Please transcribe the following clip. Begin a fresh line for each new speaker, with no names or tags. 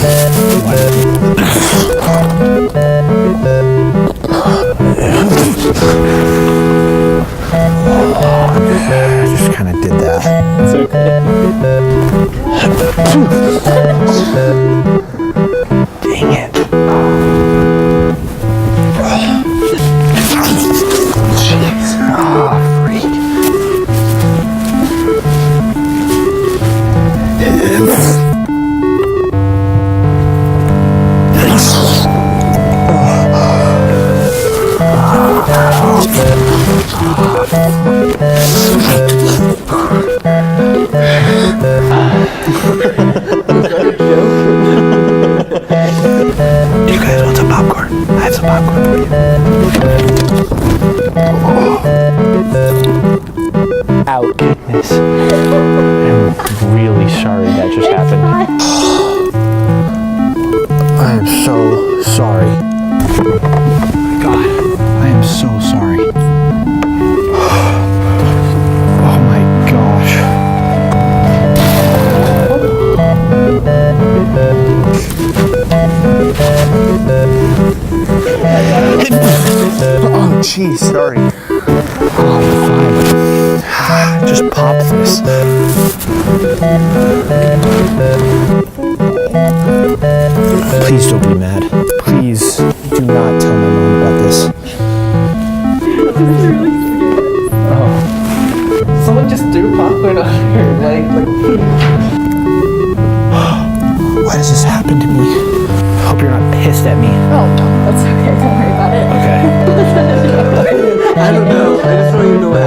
I just kind of did that.
It's okay.
Dang it. Jeez. Oh, freak. Do you guys want some popcorn? I have some popcorn for you.
Out. Goodness. I'm really sorry that just happened.
I am so sorry. God, I am so sorry. Oh my gosh. Oh, jeez, sorry. Oh, fine. Just pop this. Please don't be mad. Please do not tell my mom about this.
Someone just threw popcorn on her leg.
Why does this happen to me? I hope you're not pissed at me.
Oh, no, that's okay. Don't worry about it.
Okay.
I don't know. I just don't even know what